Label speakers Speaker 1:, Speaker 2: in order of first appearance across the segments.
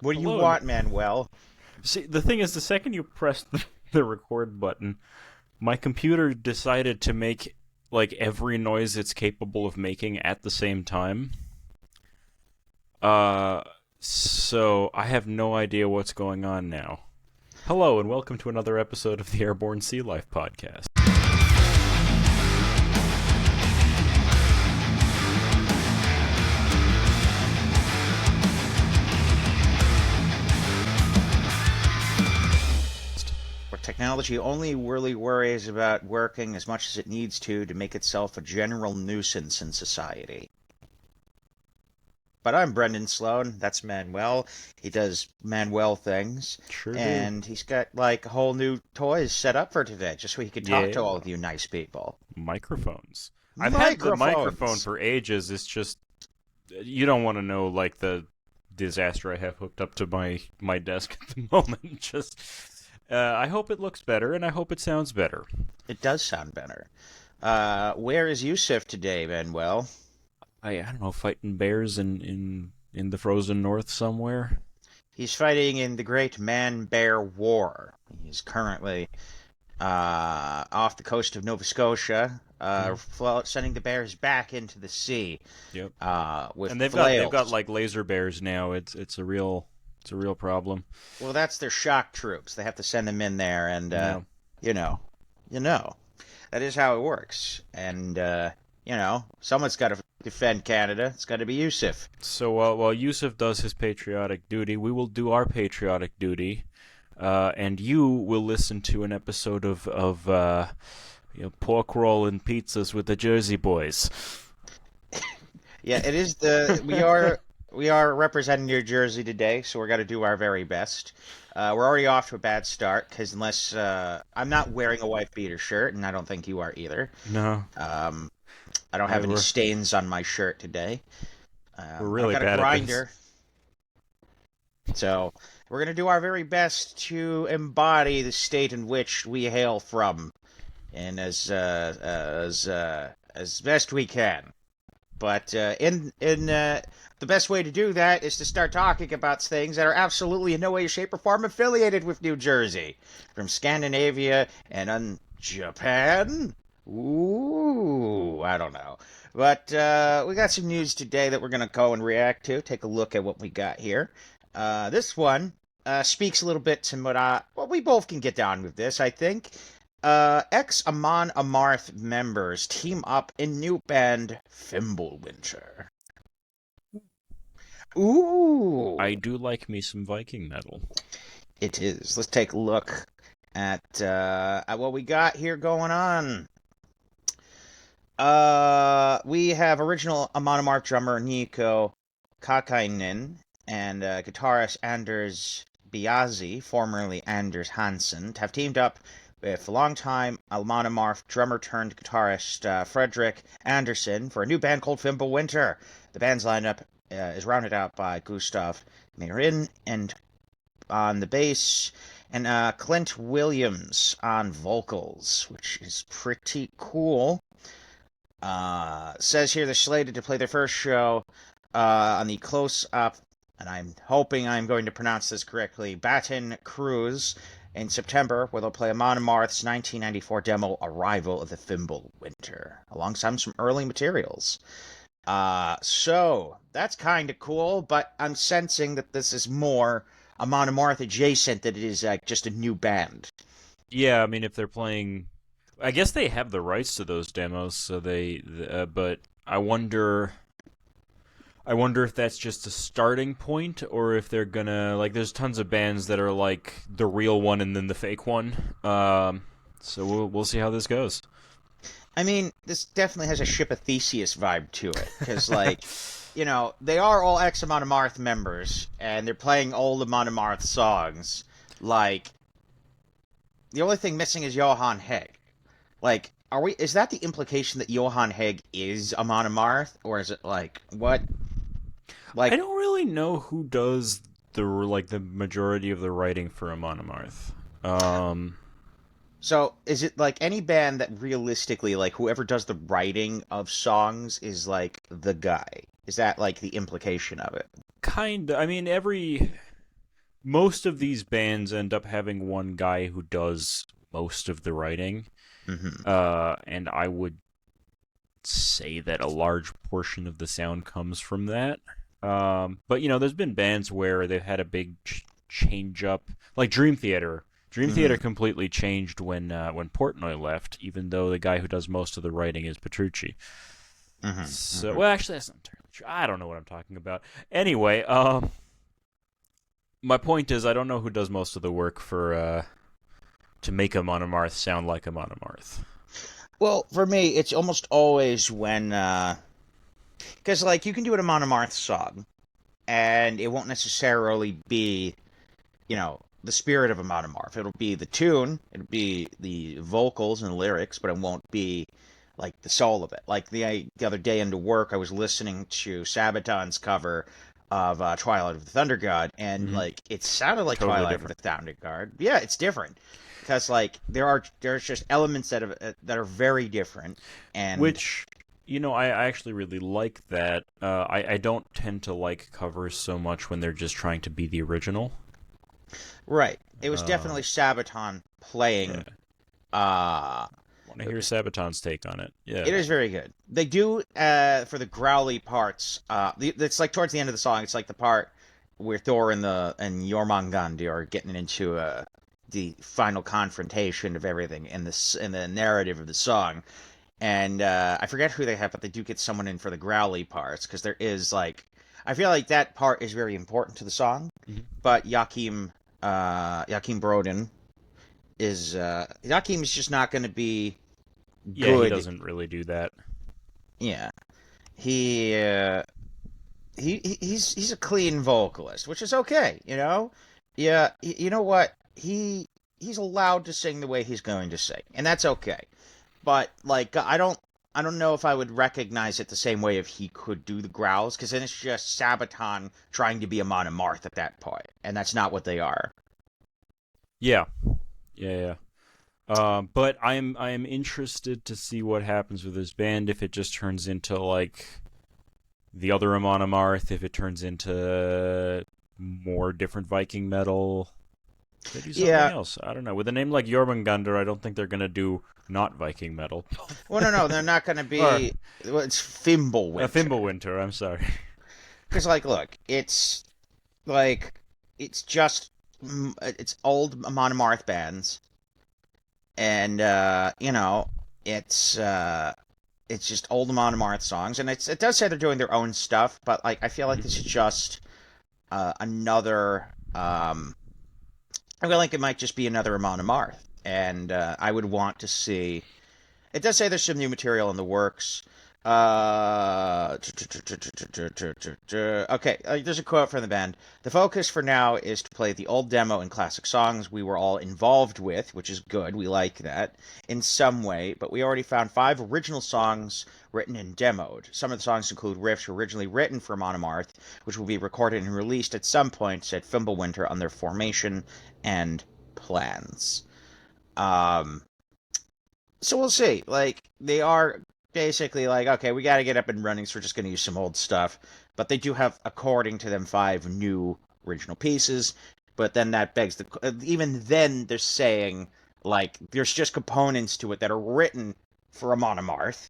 Speaker 1: What do you
Speaker 2: Hello.
Speaker 1: want, Manuel?
Speaker 2: See, the thing is, the second you press the record button, my computer decided to make like every noise it's capable of making at the same time. Uh, so I have no idea what's going on now. Hello, and welcome to another episode of the Airborne Sea Life podcast.
Speaker 1: Where technology only really worries about working as much as it needs to make itself a general nuisance in society. But I'm Brendan Sloan. That's Manuel. He does Manuel things.
Speaker 2: Sure do.
Speaker 1: And he's got like whole new toys set up for today just so he could talk to all
Speaker 2: Yeah,
Speaker 1: of you nice people.
Speaker 2: microphones. I've had the microphone
Speaker 1: Microphones!
Speaker 2: for ages. It's just you don't want to know like the disaster I have hooked up to my desk at the moment. Just I hope it looks better and I hope it sounds better.
Speaker 1: It does sound better. Where is Yusuf today, Manuel?
Speaker 2: I don't know, fighting bears in the frozen north somewhere.
Speaker 1: He's fighting in the Great Man-Bear War. He's currently off the coast of Nova Scotia,
Speaker 2: Hmm.
Speaker 1: sending the bears back into the sea
Speaker 2: Yep.
Speaker 1: with
Speaker 2: And they've got
Speaker 1: flails.
Speaker 2: like laser bears now. It's a real problem.
Speaker 1: Well, that's their shock troops. They have to send them in there, and
Speaker 2: Yeah.
Speaker 1: you know, you know, that is how it works. And someone's got to defend Canada. It's got to be Yusuf.
Speaker 2: So while Yusuf does his patriotic duty, we will do our patriotic duty, and you will listen to an episode of pork roll and pizzas with the Jersey Boys.
Speaker 1: Yeah, it is the we are representing New Jersey today, so we're got to do our very best. We're already off to a bad start because unless I'm not wearing a wife beater shirt, and I don't think you are either.
Speaker 2: No,
Speaker 1: Um, I don't
Speaker 2: I,
Speaker 1: have any
Speaker 2: we're
Speaker 1: stains on my shirt today.
Speaker 2: we're
Speaker 1: I've
Speaker 2: really
Speaker 1: got a
Speaker 2: bad at this.
Speaker 1: grinder, so we're gonna do our very best to embody the state in which we hail from, and as best we can. But in the best way to do that is to start talking about things that are absolutely in no way, shape, or form affiliated with New Jersey, from Scandinavia and Japan. Ooh, I don't know. But we got some news today that we're gonna go and react to. Take a look at what we got here. This one speaks a little bit to what we both can get down with this, I think. Ex-Amon Amarth members team up in new band Fimbulwinter. Ooh,
Speaker 2: I do like me some Viking metal.
Speaker 1: it is. Let's take a look at what we got here going on. We have original Amon Amarth drummer Nico Kakainen and guitarist Anders Biazi, formerly Anders Hansen, have teamed up with longtime Amon Amarth drummer turned guitarist Frederick Anderson for a new band called Fimbulwinter. The band's lineup is rounded out by Gustav Mirin and on the bass and Clint Williams on vocals, which is pretty cool. Says here they're slated to play their first show on the Close Up, and I'm hoping I'm going to pronounce this correctly, Baton Cruise in September, where they'll play Amon Amarth's 1994 demo Arrival of the Fimbulwinter, alongside some early materials. So that's kind of cool, but I'm sensing that this is more Amon Amarth adjacent than it is just a new band.
Speaker 2: Yeah, I mean if they're playing, I guess they have the rights to those demos, so but I wonder if that's just a starting point, or if they're gonna like. There's tons of bands that are like the real one and then the fake one. So we'll see how this goes.
Speaker 1: I mean, this definitely has a Ship of Theseus vibe to it, because, like, they are all Ex-Amon Amarth members, and they're playing old Amon Amarth songs. Like, the only thing missing is Johan Hegg. Like, is that the implication that Johan Hegg is Amon Amarth, or is it, like, what?
Speaker 2: I
Speaker 1: Like,
Speaker 2: don't really know who does the majority of the writing for Amon Amarth.
Speaker 1: so is it, like, any band that realistically, like, whoever does the writing of songs is, like, the guy? Is that, like, the implication of it?
Speaker 2: Kind of. I mean, most of these bands end up having one guy who does most of the writing,
Speaker 1: Hmm.
Speaker 2: and I would say that a large portion of the sound comes from that. But there's been bands where they've had a big change up, like Dream Theater. Dream
Speaker 1: Hmm.
Speaker 2: Theater completely changed when Portnoy left, even though the guy who does most of the writing is Petrucci.
Speaker 1: Hmm.
Speaker 2: So,
Speaker 1: Hmm.
Speaker 2: well, actually, that's not entirely true. I don't know what I'm talking about. Anyway, my point is, I don't know who does most of the work for to make Amon Amarth sound like Amon Amarth.
Speaker 1: Well, for me, it's almost always when, because like you can do an Amon Amarth song, and it won't necessarily be, the spirit of Amon Amarth. It'll be the tune, it'll be the vocals and lyrics, but it won't be like the soul of it. Like the other day into work, I was listening to Sabaton's cover of Twilight of the Thunder God, and
Speaker 2: Mm-hmm.
Speaker 1: like it sounded like
Speaker 2: Totally
Speaker 1: Twilight of the
Speaker 2: different.
Speaker 1: Thunder God. Yeah, it's different because like there's just elements that are very different, and
Speaker 2: Which, I actually really like that. I don't tend to like covers so much when they're just trying to be the original.
Speaker 1: right. It was
Speaker 2: Uh,
Speaker 1: definitely Sabaton
Speaker 2: yeah.
Speaker 1: playing. Uh,
Speaker 2: Want to hear Sabaton's take on it? Yeah.
Speaker 1: It is very good. They do for the growly parts. It's like towards the end of the song. It's like the part where Thor and Jormungandr are getting into the final confrontation of everything in the narrative of the song. And I forget who they have, but they do get someone in for the growly parts because there is like I feel like that part is very important to the song.
Speaker 2: Mhm.
Speaker 1: But Joachim Broden Joachim is just not going to be
Speaker 2: Yeah, he
Speaker 1: good.
Speaker 2: doesn't really do that.
Speaker 1: Yeah. He he's a clean vocalist, which is okay, you know. Yeah, you know what? He's allowed to sing the way he's going to sing, and that's okay. But like, I don't know if I would recognize it the same way if he could do the growls, because then it's just Sabaton trying to be a Monomarth at that point, and that's not what they are.
Speaker 2: Yeah. Yeah, yeah. But I'm interested to see what happens with this band if it just turns into like the other Amon Amarth, if it turns into more different Viking metal. They do something
Speaker 1: Yeah.
Speaker 2: else. I don't know. With a name like Jormungandr, I don't think they're gonna do not Viking metal.
Speaker 1: Well, no, they're not going to
Speaker 2: Or
Speaker 1: be. Well, it's Fimbulwinter.
Speaker 2: Thimblewinter. I'm sorry.
Speaker 1: Because like, look, like it's just it's old Monomarth bands, and it's just old Monomarth songs, and it does say they're doing their own stuff, but like I feel like this is just another. I feel like it might just be another Monomarth, and I would want to see. It does say there's some new material in the works. Okay, there's a quote from the band. The focus for now is to play the old demo and classic songs we were all involved with, which is good. We like that in some way, but we already found 5 original songs written and demoed. Some of the songs include riffs originally written for Monomarth, which will be recorded and released at some point, said Fimbulwinter on their formation and plans. Um, so we'll see. Like they are basically like, okay, we got to get up and running, so we're just going to use some old stuff. But they do have, according to them, 5 new original pieces. But then that begs even then they're saying like there's just components to it that are written for a Monomarth,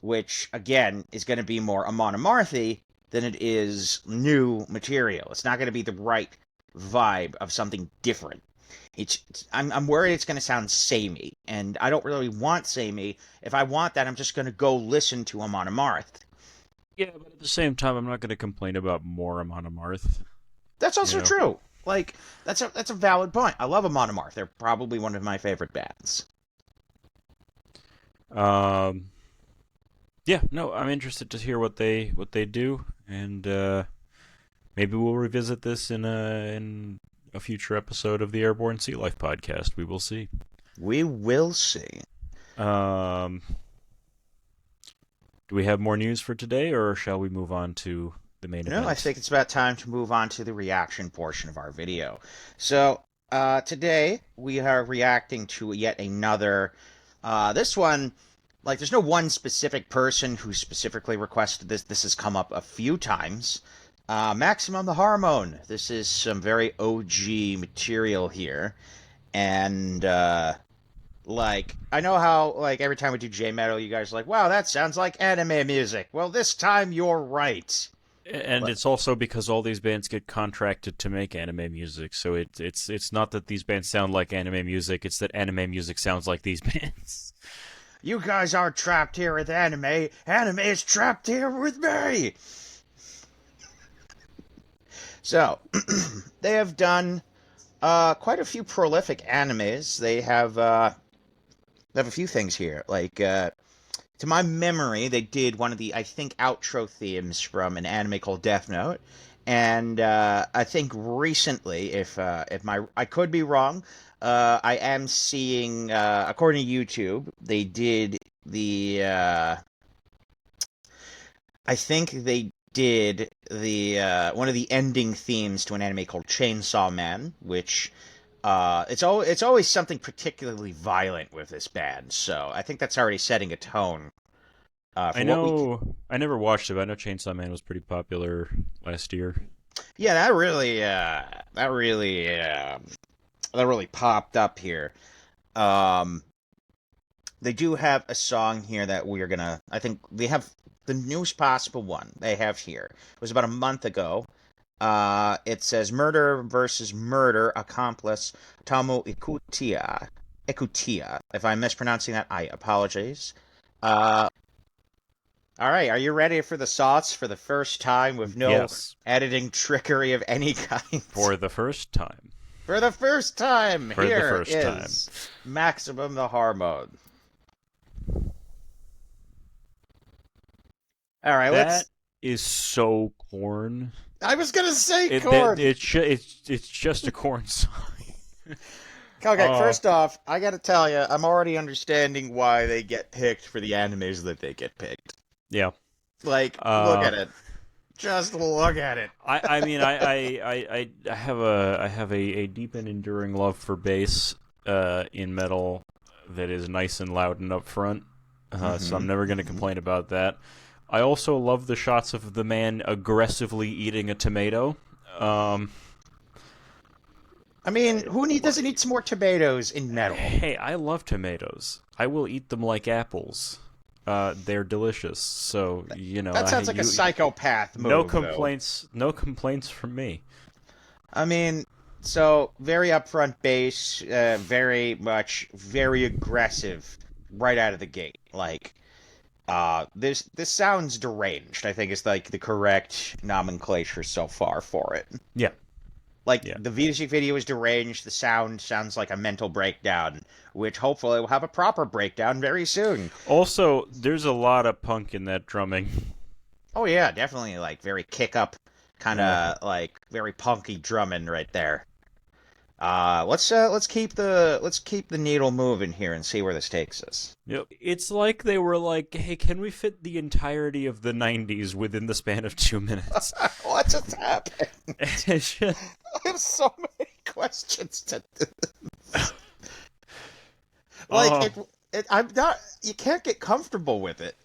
Speaker 1: which again is going to be more a Monomarthy than it is new material. It's not going to be the right vibe of something different. I'm worried it's going to sound samey, and I don't really want samey. If I want that, I'm just going to go listen to Amon Amarth.
Speaker 2: Yeah, but at the same time, I'm not going to complain about more Amon Amarth.
Speaker 1: That's
Speaker 2: You
Speaker 1: also
Speaker 2: know.
Speaker 1: true. Like that's a valid point. I love Amon Amarth. They're probably one of my favorite bands.
Speaker 2: Um. Yeah. No, I'm interested to hear what they do, and maybe we'll revisit this in a future episode of the Airborne Sea Life podcast. We will see.
Speaker 1: We will see.
Speaker 2: Um. Do we have more news for today, or shall we move on to the main
Speaker 1: No, I
Speaker 2: event?
Speaker 1: think it's about time to move on to the reaction portion of our video. So, today we are reacting to yet another. This one, like, there's no one specific person who specifically requested this. This has come up a few times. Maximum the Hormone. This is some very OG material here. And, I know how, every time we do J-Metal, you guys are like, wow, that sounds like anime music. Well, this time you're right.
Speaker 2: And it's also because all these bands get contracted to make anime music, so it's not that these bands sound like anime music, it's that anime music sounds like these bands.
Speaker 1: You guys aren't trapped here with anime. Anime is trapped here with me. So, they have done quite a few prolific animes. They have a few things here. To my memory, they did one of the, I think, outro themes from an anime called Death Note. And I think recently, if I could be wrong, I am seeing, according to YouTube, they did I think they did one of the ending themes to an anime called Chainsaw Man, which it's always something particularly violent with this band. So I think that's already setting a tone.
Speaker 2: I
Speaker 1: For what we
Speaker 2: know. I never watched it, but I know Chainsaw Man was pretty popular last year.
Speaker 1: Yeah, that really popped up here. Um, they do have a song here that we're gonna. I think they have the newest possible one they have here. It was about a month ago. It says "Murder versus Murder Accomplice Tamu Ikutia." Ikutia. If I'm mispronouncing that, I apologize. Uh, all right, are you ready for the sauce for the first time with no
Speaker 2: Yes,
Speaker 1: editing trickery of any kind?
Speaker 2: for the first time.
Speaker 1: For the first time,
Speaker 2: For the
Speaker 1: here
Speaker 2: first time.
Speaker 1: is Maximum the Hormone. All right,
Speaker 2: That
Speaker 1: let's.
Speaker 2: is so corn.
Speaker 1: I was gonna say
Speaker 2: It,
Speaker 1: corn.
Speaker 2: it's just a corn song.
Speaker 1: Okay,
Speaker 2: Oh.
Speaker 1: first off, I gotta tell you, I'm already understanding why they get picked for the animes that they get picked.
Speaker 2: Yeah.
Speaker 1: Look at it. Just look at it.
Speaker 2: I mean I have a deep and enduring love for bass in metal that is nice and loud and upfront. So I'm never going to complain about that. I also love the shots of the man aggressively eating a tomato.
Speaker 1: I mean, doesn't need some more tomatoes in metal?
Speaker 2: Hey, I love tomatoes. I will eat them like apples. They're delicious. So
Speaker 1: That sounds like a psychopath move.
Speaker 2: No
Speaker 1: though.
Speaker 2: complaints. No complaints from me.
Speaker 1: I mean, so very upfront bass, very aggressive right out of the gate. This sounds deranged. I think is the correct nomenclature so far for it.
Speaker 2: Yeah. Yeah.
Speaker 1: The music video is deranged. The sound sounds like a mental breakdown, which hopefully will have a proper breakdown very soon.
Speaker 2: Also, there's a lot of punk in that drumming.
Speaker 1: Oh yeah, definitely very kick up, kind of very punky drumming right there. Let's keep the needle moving here and see where this takes us.
Speaker 2: Yep. It's like they were like, "Hey, can we fit the entirety of the '90s within the span of 2 minutes?"
Speaker 1: What just happened?
Speaker 2: It's just-
Speaker 1: I have so many questions to this.
Speaker 2: Oh.
Speaker 1: I'm not. You can't get comfortable with it.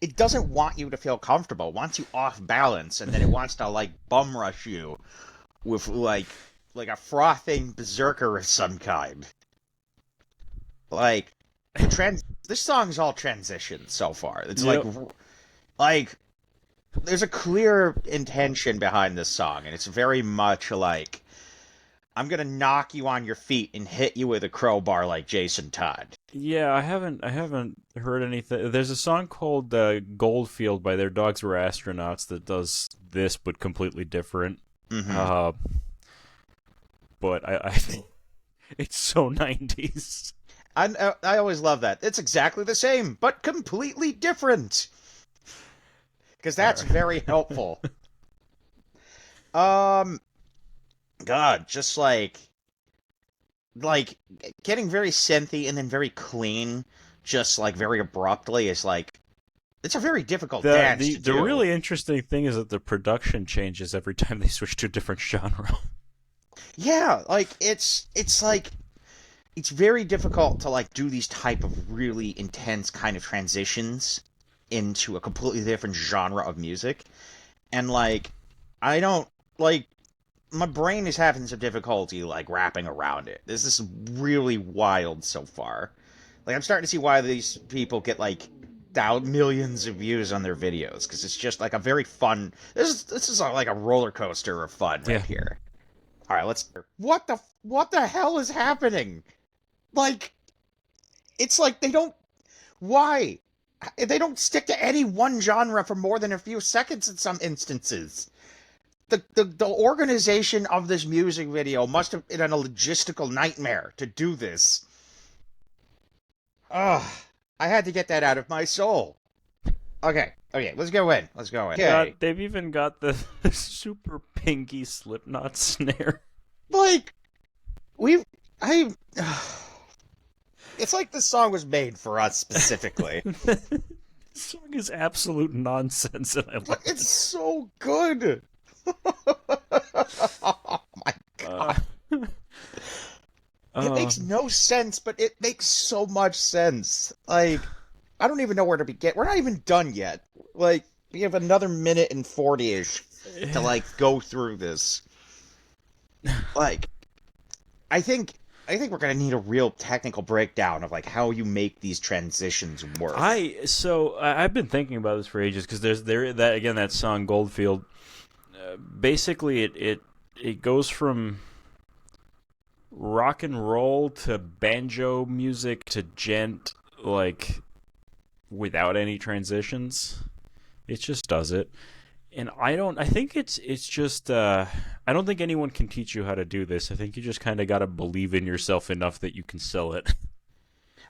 Speaker 1: It doesn't want you to feel comfortable. It wants you off balance, and then it wants to bum rush you with a frothing berserker of some kind. This song's all transition so far. It's
Speaker 2: Yep.
Speaker 1: there's a clear intention behind this song, and it's very much I'm gonna knock you on your feet and hit you with a crowbar like Jason Todd.
Speaker 2: Yeah, I haven't heard anything. There's a song called "Goldfield" by Their Dogs Were Astronauts that does this, but completely different.
Speaker 1: Mm-hmm.
Speaker 2: But I think it's so '90s.
Speaker 1: I always love that. It's exactly the same, but completely different. Because that's very helpful. God, just getting very synthy and then very clean, just very abruptly is it's a very difficult dance to
Speaker 2: The
Speaker 1: do.
Speaker 2: really interesting thing is that the production changes every time they switch to a different genre.
Speaker 1: Yeah, it's very difficult to do these type of really intense kind of transitions into a completely different genre of music. And I don't like. My brain is having some difficulty like wrapping around it. This is really wild so far. Like I'm starting to see why these people get like millions of views on their videos because it's just like a very fun. This is like a roller coaster of fun right
Speaker 2: Yeah.
Speaker 1: here. All right, let's. What the hell is happening? Like it's like they don't. Why? They don't stick to any one genre for more than a few seconds in some instances. The organization of this music video must have been a logistical nightmare to do this. Ugh. I had to get that out of my soul. Okay, let's go in. Let's go in. Okay.
Speaker 2: They've even got the super pinky Slipknot snare.
Speaker 1: Like, it's like this song was made for us specifically.
Speaker 2: This song is absolute nonsense, and I like it.
Speaker 1: It's so good. Oh my god. It makes no sense, but it makes so much sense. Like, I don't even know where to begin. We're not even done yet. Like, we have another minute and 40-ish to, like, go through this. Like, I think we're gonna need a real technical breakdown of, like, how you make these transitions work.
Speaker 2: I've been thinking about this for ages, because that song Goldfield. Basically, it goes from rock and roll to banjo music to gent, like, without any transitions. It just does it. And I think it's just, I don't think anyone can teach you how to do this. I think you just kind of got to believe in yourself enough that you can sell it.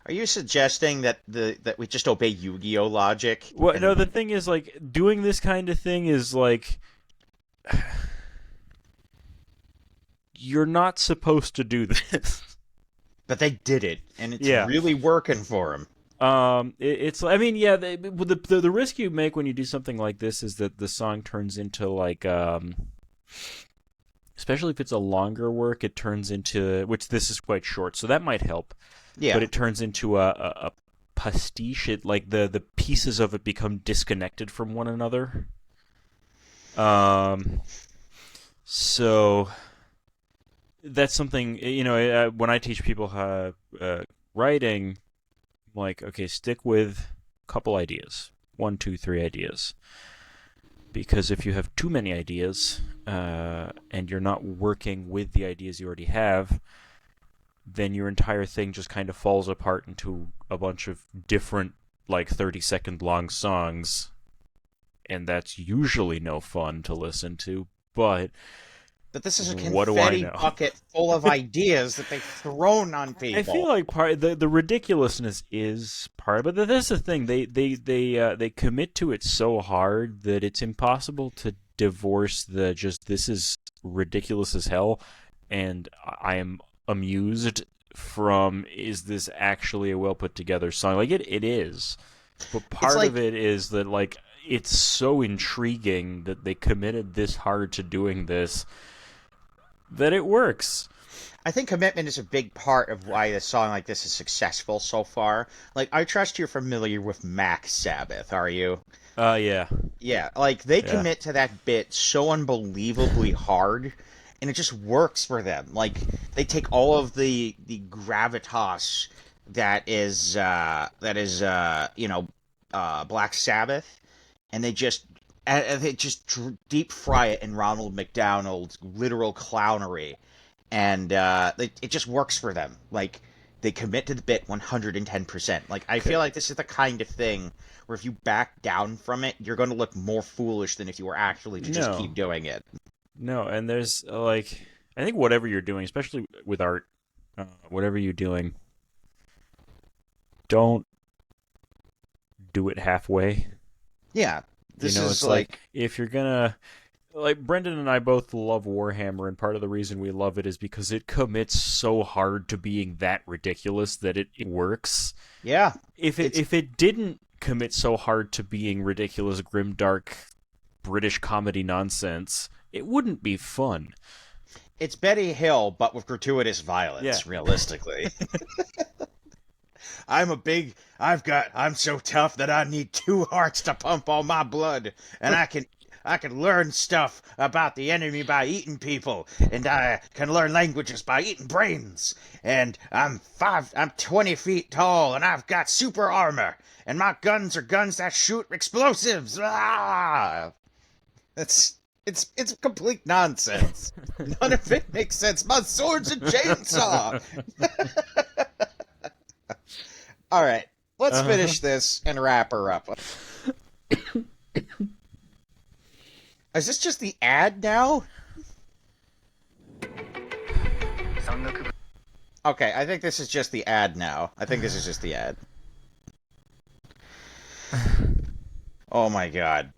Speaker 1: Are you suggesting that we just obey Yu-Gi-Oh logic?
Speaker 2: Well, no, the thing is, like, doing this kind of thing is, like, you're not supposed to do this.
Speaker 1: But they did it, and it's really working for them.
Speaker 2: The risk you make when you do something like this is that the song turns into, like, especially if it's a longer work, it turns into, which this is quite short, so that might help.
Speaker 1: Yeah.
Speaker 2: But it turns into a pastiche. It, like, the pieces of it become disconnected from one another. So that's something, when I teach people writing, I'm like, okay, stick with a couple ideas. 1, 2, 3 ideas. Because if you have too many ideas, and you're not working with the ideas you already have, then your entire thing just kind of falls apart into a bunch of different, like, 30-second long songs. And that's usually no fun to listen to, but
Speaker 1: this is a confetti bucket full of ideas that they've thrown on people.
Speaker 2: I feel like the ridiculousness is part, but that's the thing. They commit to it so hard that it's impossible to divorce this is ridiculous as hell, and I am amused from, is this actually a well put together song? Like, it is, but part of it is that, like, it's so intriguing that they committed this hard to doing this that it works.
Speaker 1: I think commitment is a big part of why a song like this is successful so far. Like, I trust you're familiar with Mac Sabbath, are you?
Speaker 2: Yeah.
Speaker 1: Yeah, like, they commit to that bit so unbelievably hard, and it just works for them. Like, they take all of the gravitas that is Black Sabbath, and they just deep fry it in Ronald McDonald's literal clownery, and it just works for them. Like, they commit to the bit 110%. Like, I feel like this is the kind of thing where if you back down from it, you're going to look more foolish than if you were actually to just keep doing it.
Speaker 2: No, and there's, like, I think whatever you're doing, especially with art, whatever you're doing, don't do it halfway.
Speaker 1: Yeah. This is
Speaker 2: it's like, if you're gonna, like, Brendan and I both love Warhammer, and part of the reason we love it is because it commits so hard to being that ridiculous that it works.
Speaker 1: Yeah.
Speaker 2: If it didn't commit so hard to being ridiculous, grimdark, British comedy nonsense, it wouldn't be fun.
Speaker 1: It's Betty Hill, but with gratuitous violence, realistically. I'm so tough that I need 2 hearts to pump all my blood, and I can learn stuff about the enemy by eating people, and I can learn languages by eating brains. And I'm 20 feet tall, and I've got super armor, and my guns are guns that shoot explosives. Ah! It's complete nonsense. None of it makes sense. My sword's a chainsaw. All right, let's finish this and wrap her up. Is this just the ad now? Okay, I think this is just the ad now. I think this is just the ad. Oh my god.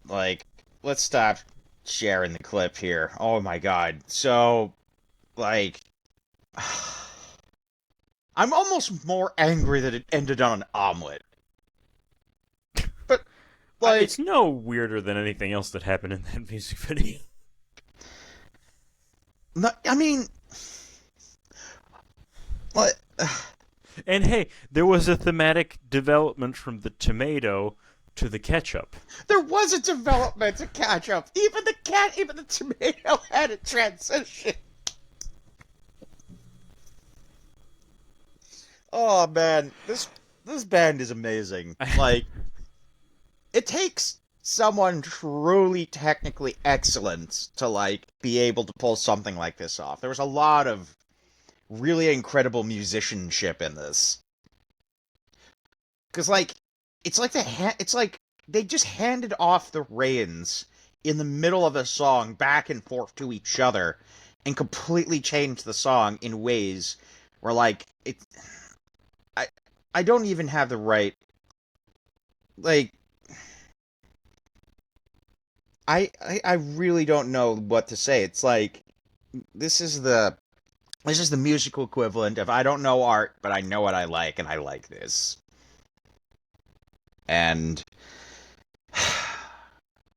Speaker 1: Like, let's stop sharing the clip here. Oh my god. So, like, I'm almost more angry that it ended on an omelet. But, like,
Speaker 2: it's no weirder than anything else that happened in that music video.
Speaker 1: no, I mean, what?
Speaker 2: And hey, there was a thematic development from the tomato to the ketchup.
Speaker 1: There was a development to catch up. Even the tomato had a transition. Oh man, this band is amazing. Like, it takes someone truly technically excellent to like be able to pull something like this off. There was a lot of really incredible musicianship in this. Cause like it's like they just handed off the reins in the middle of a song back and forth to each other and completely changed the song in ways where like I don't even have the right like I really don't know what to say. It's like this is the musical equivalent of I don't know art, but I know what I like and I like this. And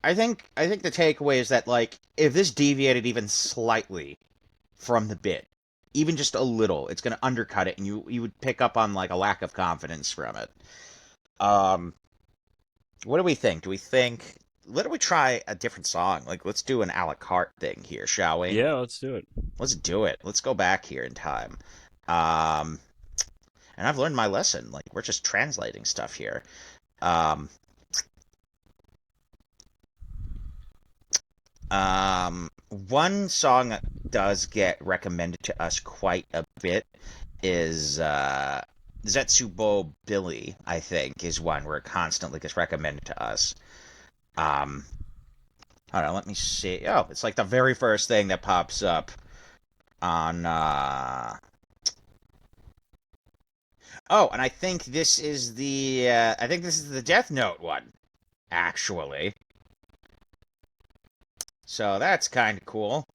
Speaker 1: I think the takeaway is that like if this deviated even slightly from the bit, even just a little, it's going to undercut it and you would pick up on like a lack of confidence from it. What do we think? Why don't we try a different song? Like, let's do an a la carte thing here, shall we?
Speaker 2: Yeah, let's do it.
Speaker 1: Let's do it. Let's go back here in time. And I've learned my lesson. Like, we're just translating stuff here. One song that does get recommended to us quite a bit is Zetsubou Billy, I think, is one where it constantly gets recommended to us. Hold on, let me see. Oh, it's like the very first thing that pops up on Oh, and I think this is the Death Note one, actually. So that's kind of cool.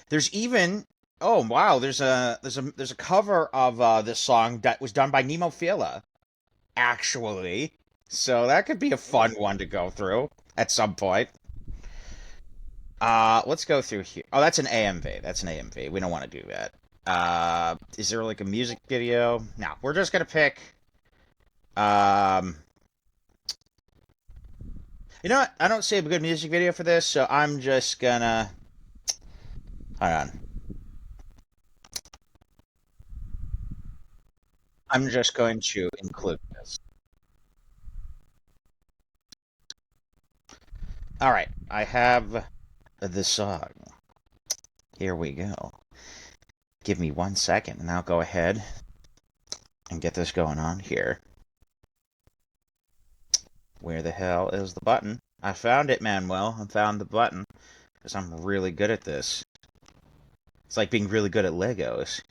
Speaker 1: There's even oh wow, there's a cover of this song that was done by Nemophila, actually. So that could be a fun one to go through at some point. Let's go through here. Oh, that's an AMV. That's an AMV. We don't want to do that. Is there like a music video? No, we're just gonna pick. You know what? I don't see a good music video for this, so I'm just gonna. Hold on. I'm just going to include this. Alright, I have the song. Here we go. Give me 1 second, and I'll go ahead and get this going on here. Where the hell is the button? I found it, Manuel. I found the button. Because I'm really good at this. It's like being really good at Legos.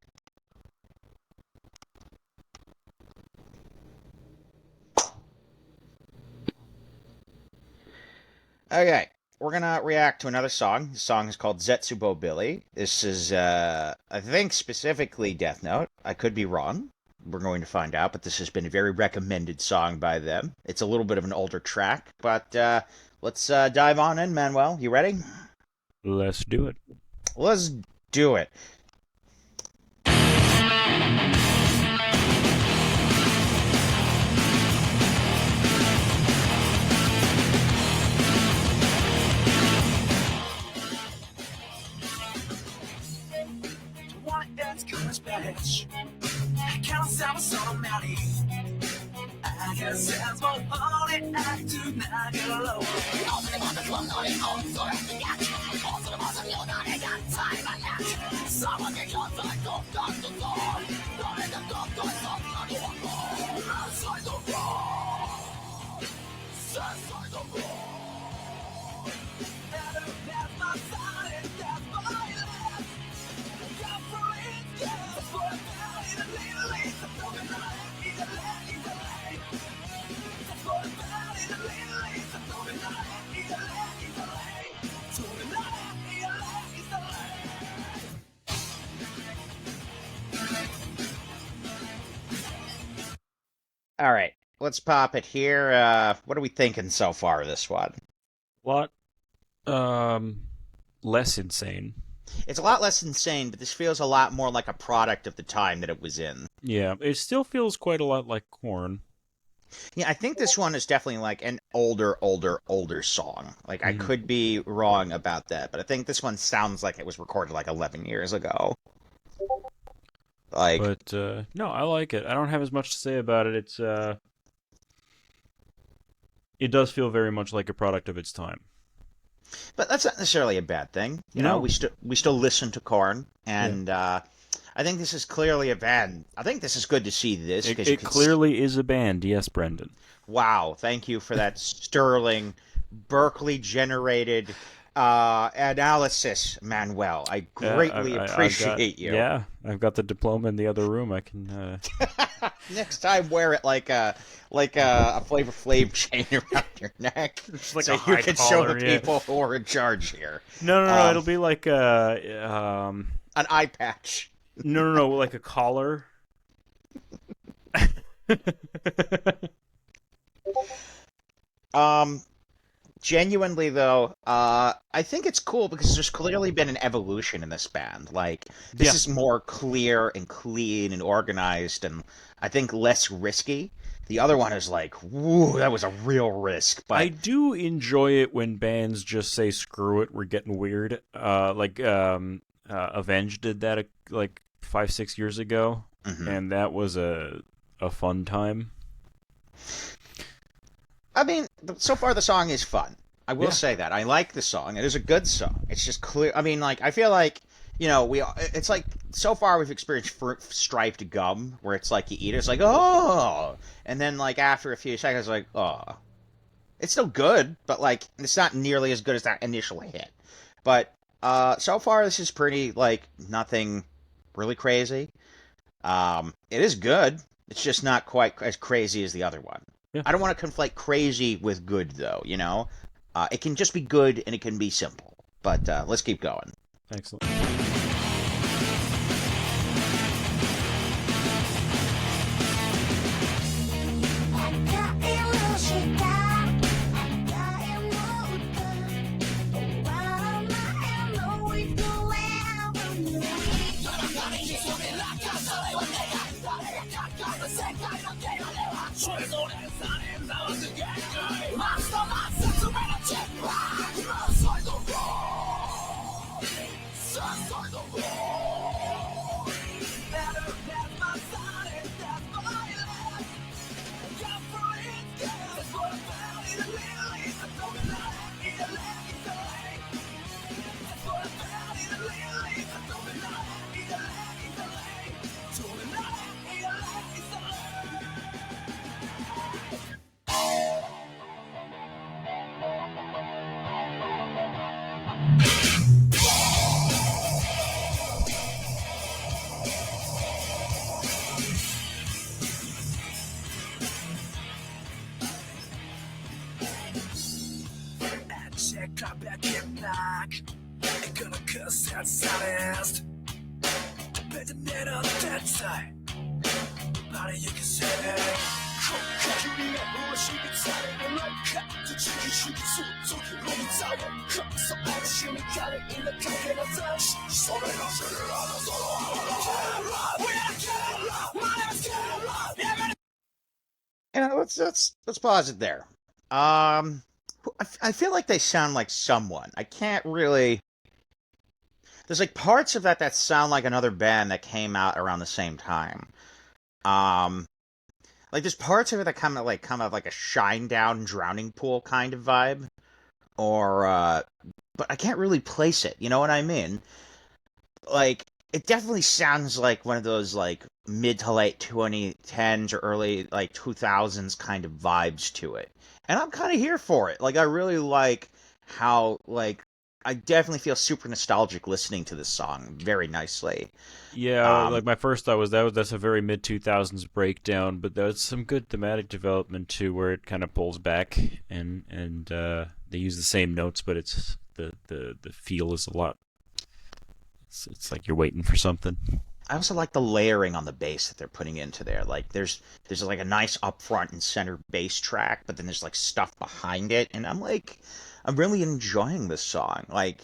Speaker 1: Okay, we're gonna react to another song. The song is called Zetsubou Billy. This is, I think, specifically Death Note. I could be wrong. We're going to find out, but this has been a very recommended song by them. It's a little bit of an older track, but let's dive on in, Manuel. You ready?
Speaker 2: Let's do it.
Speaker 1: Let's do it.
Speaker 3: bitch. Can't stop us on a melody. I guess that's what only I do not get alone.
Speaker 1: All right, let's pop it here. What are we thinking so far of this one?
Speaker 2: Lot less insane.
Speaker 1: It's a lot less insane, but this feels a lot more like a product of the time that it was in.
Speaker 2: Yeah, it still feels quite a lot like Korn.
Speaker 1: Yeah, I think this one is definitely like an older song. Like, I
Speaker 2: Mhm.
Speaker 1: could be wrong about that, but I think this one sounds like it was recorded like 11 years ago. Like,
Speaker 2: But no, I like it. I don't have as much to say about it. It does feel very much like a product of its time.
Speaker 1: but that's not necessarily a bad thing. You know,
Speaker 2: No.
Speaker 1: we still listen to Korn,
Speaker 2: Yeah.
Speaker 1: and I think this is clearly a band. I think this is good to see this
Speaker 2: It,
Speaker 1: because you
Speaker 2: it
Speaker 1: can.
Speaker 2: clearly is a band, yes, Brendan.
Speaker 1: Wow, thank you for that sterling, Berkeley generated analysis, Manuel. I greatly
Speaker 2: I've got
Speaker 1: appreciate you.
Speaker 2: I've got the diploma in the other room. I can
Speaker 1: Next time, wear it like a Flavor Flav chain around your neck,
Speaker 2: It's like
Speaker 1: so
Speaker 2: a
Speaker 1: you
Speaker 2: high
Speaker 1: can show the
Speaker 2: collar, yeah.
Speaker 1: people who are in charge here.
Speaker 2: no.
Speaker 1: Um,
Speaker 2: It'll be like
Speaker 1: an eye patch.
Speaker 2: no, like a collar.
Speaker 1: Um, Genuinely though, I think it's cool because there's clearly been an evolution in this band. Like, this
Speaker 2: Yeah.
Speaker 1: is more clear and clean and organized, and I think less risky. The other one is like, woo, that was a real risk.
Speaker 2: I
Speaker 1: But
Speaker 2: do enjoy it when bands just say screw it, we're getting weird. Avenged did that like 5-6 years ago,
Speaker 1: mhm.
Speaker 2: and that was a fun time.
Speaker 1: I mean, so far the song is fun. I will
Speaker 2: Yeah.
Speaker 1: say that I like the song. It is a good song. It's just clear. I mean, like, I feel like, you know, it's like so far we've experienced striped gum where it's like you eat it, it's like, oh, and then like after a few seconds, like, oh, it's still good, but like it's not nearly as good as that initial hit. But so far this is pretty like nothing really crazy. It is good. It's just not quite as crazy as the other one.
Speaker 2: Yeah.
Speaker 1: I don't want to conflate crazy with good, though. You know, it can just be good and it can be simple. But let's keep going.
Speaker 2: Excellent.
Speaker 3: Come back in back. Ain't gonna cuss that saddest. Better than on that side. Nobody you can say.
Speaker 1: Yeah, let's pause it there. I feel like they sound like someone. I can't really. there's like parts of that sound like another band that came out around the same time. Um, like there's parts of it that come of like a shine down drowning pool kind of vibe, or but I can't really place it. You know what I mean? Like it definitely sounds like one of those like mid to late 2010s or early like 2000s kind of vibes to it. And I'm kind of here for it. Like I really like how like I definitely feel super nostalgic listening to this song very nicely.
Speaker 2: Yeah,
Speaker 1: Um
Speaker 2: like my first thought was that's a very mid 2000s breakdown, but there's some good thematic development too, where it kind of pulls back and they use the same notes, but it's the feel is a lot. It's like you're waiting for something.
Speaker 1: I also like the layering on the bass that they're putting into there. Like there's like a nice upfront and center bass track, but then there's like stuff behind it, and I'm really enjoying this song. Like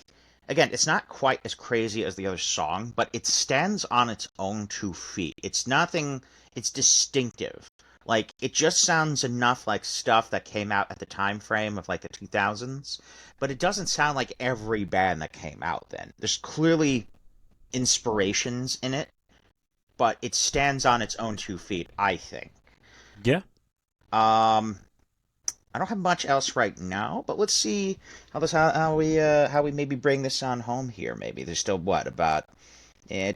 Speaker 1: again, it's not quite as crazy as the other song, but it stands on its own 2 feet. It's nothing. It's distinctive. Like it just sounds enough like stuff that came out at the time frame of like the 2000s, but it doesn't sound like every band that came out then. There's clearly inspirations in it, but it stands on its own 2 feet, I think.
Speaker 2: Yeah.
Speaker 1: Um, I don't have much else right now, but let's see how we maybe bring this on home here. Maybe there's still what about a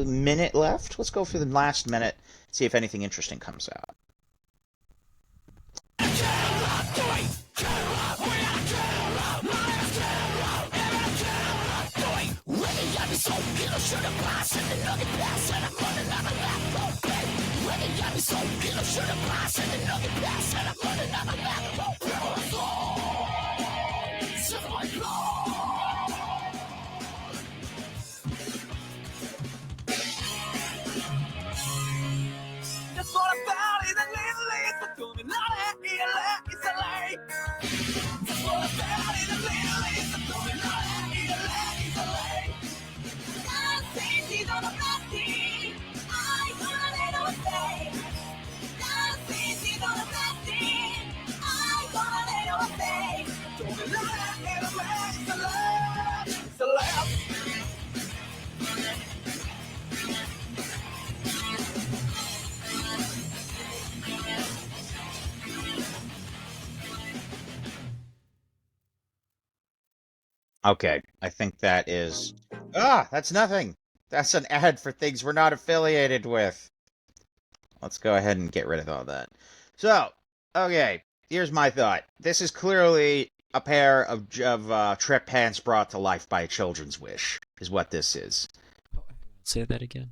Speaker 1: minute left. Let's go for the last minute. See if anything interesting comes out.
Speaker 3: Just for a valley that leads but don't be not easily. Just for a valley that leads but don't be not easily. Dancing, she's on a plastic. I gonna let her stay. Dancing, she's on a plastic. I gonna let her stay. Don't be not easily. It's a love.
Speaker 1: Okay, I think that is. That's nothing. That's an ad for things we're not affiliated with. Let's go ahead and get rid of all that. So, okay, here's my thought. This is clearly a pair of trip pants brought to life by a children's wish, is what this is.
Speaker 2: Say that again.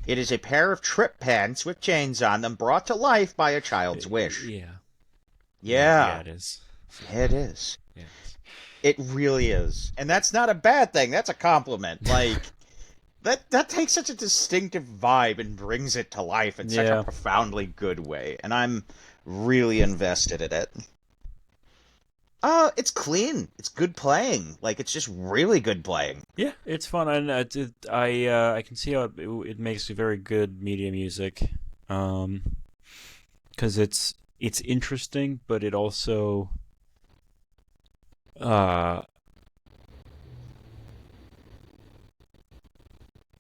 Speaker 1: It is a pair of trip pants with chains on them brought to life by a child's wish.
Speaker 2: Yeah.
Speaker 1: Yeah,
Speaker 2: It is.
Speaker 1: it is.
Speaker 2: Yeah.
Speaker 1: It really is. And that's not a bad thing. That's a compliment. Like that takes such a distinctive vibe and brings it to life in such
Speaker 2: Yeah.
Speaker 1: a profoundly good way. And I'm really invested in it. It's clean. It's good playing. Like it's just really good playing.
Speaker 2: Yeah, it's fun, and I can see how it makes very good media music, because it's interesting, but it also uh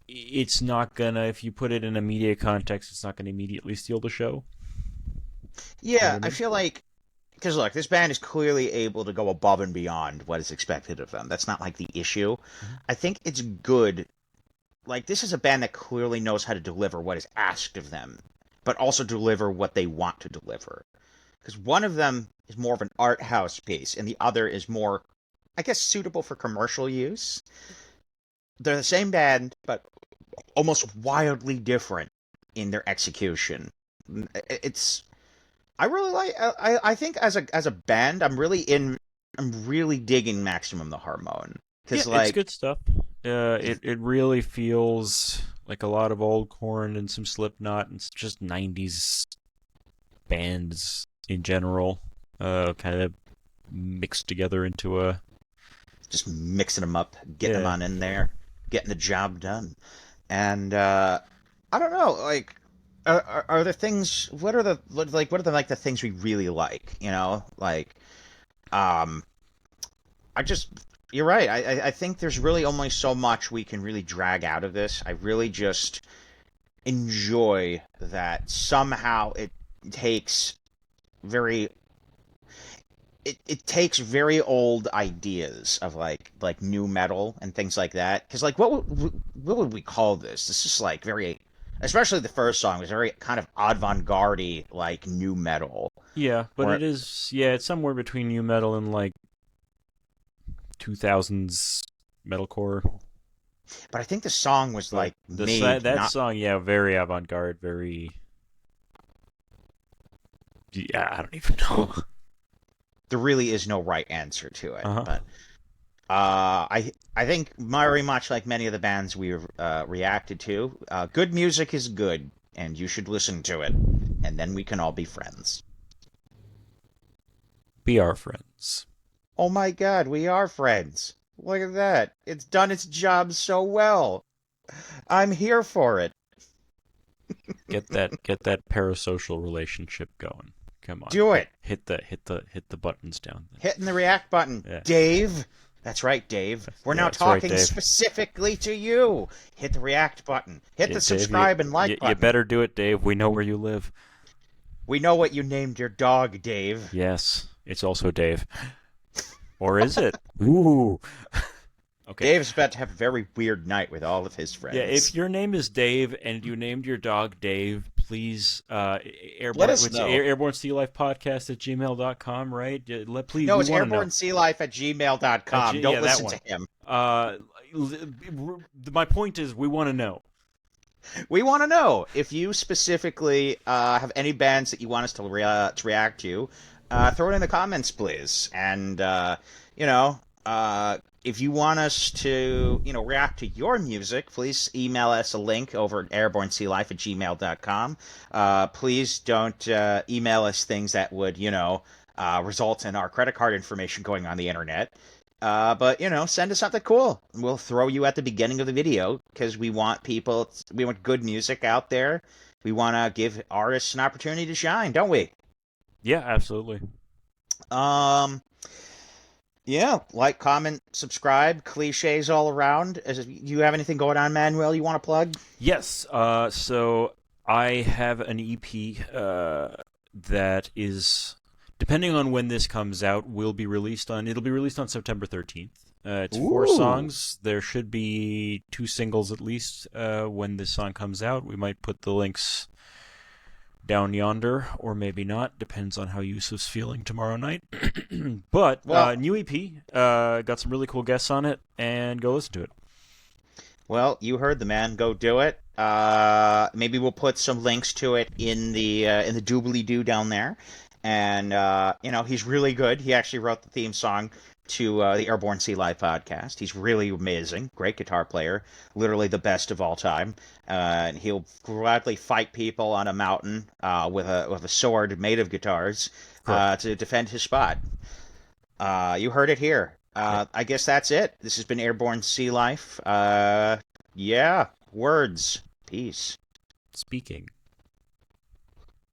Speaker 2: it's not gonna, if you put it in a media context, it's not gonna immediately steal the show. You know
Speaker 1: Yeah,
Speaker 2: what I
Speaker 1: I
Speaker 2: mean?
Speaker 1: feel like because look, this band is clearly able to go above and beyond what is expected of them. That's not like the issue.
Speaker 2: Mhm.
Speaker 1: I think it's good. Like this is a band that clearly knows how to deliver what is asked of them, but also deliver what they want to deliver. Because one of them is more of an art house piece, and the other is more, I guess, suitable for commercial use. They're the same band, but almost wildly different in their execution. It's I really like. I think as a band, I'm really digging Maximum the Hormone
Speaker 2: Yeah,
Speaker 1: because
Speaker 2: it's
Speaker 1: like
Speaker 2: good stuff. It really feels like a lot of old Corn and some Slipknot and just '90s bands in general, kind of mixed together into a.
Speaker 1: just mixing them up, getting them
Speaker 2: Yeah.
Speaker 1: on in there, getting the job done. And I don't know, like, are there things? What are the like the things we really like? You know, like, um, I just You're right. I think there's really only so much we can really drag out of this. I really just enjoy that somehow takes very it takes very old ideas of like new metal and things like that. Because like what would we call this? This is like very, especially the first song was very kind of avant-garde like new metal.
Speaker 2: Yeah, but
Speaker 1: Or
Speaker 2: it is. Yeah, it's somewhere between new metal and like 2000s metalcore.
Speaker 1: but I think the song was
Speaker 2: But
Speaker 1: like made
Speaker 2: that
Speaker 1: not.
Speaker 2: song, yeah, very avant-garde, very. Yeah, I don't even know.
Speaker 1: There really is no right answer to it,
Speaker 2: Uh huh.
Speaker 1: but I think very much like many of the bands we've reacted to, good music is good, and you should listen to it, and then we can all be friends.
Speaker 2: Be our friends.
Speaker 1: Oh my God, we are friends. Look at that. It's done its job so well. I'm here for it.
Speaker 2: Get that parasocial relationship going. Come on.
Speaker 1: Do it.
Speaker 2: Hit the buttons down there.
Speaker 1: Hitting the react button.
Speaker 2: Yeah.
Speaker 1: Dave. That's right, Dave. We're
Speaker 2: Yeah,
Speaker 1: now
Speaker 2: that's right,
Speaker 1: talking
Speaker 2: Dave.
Speaker 1: specifically to you. Hit the react button. Hit
Speaker 2: Yeah,
Speaker 1: the
Speaker 2: Dave,
Speaker 1: subscribe and like
Speaker 2: you
Speaker 1: button.
Speaker 2: better do it, Dave. We know where you live.
Speaker 1: We know what you named your dog, Dave.
Speaker 2: Yes, it's also Dave. Or is it? Ooh. Okay.
Speaker 1: Dave's about to have a very weird night with all of his friends.
Speaker 2: Yeah, if your name is Dave and you named your dog Dave, please airborne,
Speaker 1: Let us know.
Speaker 2: Airborne Sea Life Podcast at gmail.com, right? Please,
Speaker 1: No,
Speaker 2: we
Speaker 1: it's
Speaker 2: want to know.
Speaker 1: airbornesealife@gmail.com. Don't
Speaker 2: Yeah, that
Speaker 1: listen
Speaker 2: one.
Speaker 1: to him.
Speaker 2: My point is, we want to know.
Speaker 1: We want to know if you specifically have any bands that you want us to react to. Throw it in the comments, please. And you know, if you want us to, react to your music, please email us a link over at airbornesealife@gmail.com. Please don't email us things that would, result in our credit card information going on the internet. But, send us something cool. We'll throw you at the beginning of the video because we want good music out there. We want to give artists an opportunity to shine, don't we?
Speaker 2: Yeah, absolutely.
Speaker 1: Yeah, like, comment, subscribe, cliches all around. You have anything going on, Manuel, you want to plug?
Speaker 2: Yes. So I have an EP that is, depending on when this comes out, it'll be released on September 13th. It's 4
Speaker 1: Ooh.
Speaker 2: songs. There should be 2 singles at least when this song comes out. We might put the links down yonder, or maybe not. Depends on how Yusuf's feeling tomorrow night. But new EP, got some really cool guests on it, and go listen to it.
Speaker 1: Well, you heard the man. Go do it. Maybe we'll put some links to it in the doobly doo down there. And he's really good. He actually wrote the theme song to the Airborne Sea Life podcast. He's really amazing. Great guitar player. Literally the best of all time. And he'll gladly fight people on a mountain with a sword made of guitars to defend his spot. You heard it here. I guess that's it. This has been Airborne Sea Life. Yeah, words. Peace.
Speaker 2: Speaking.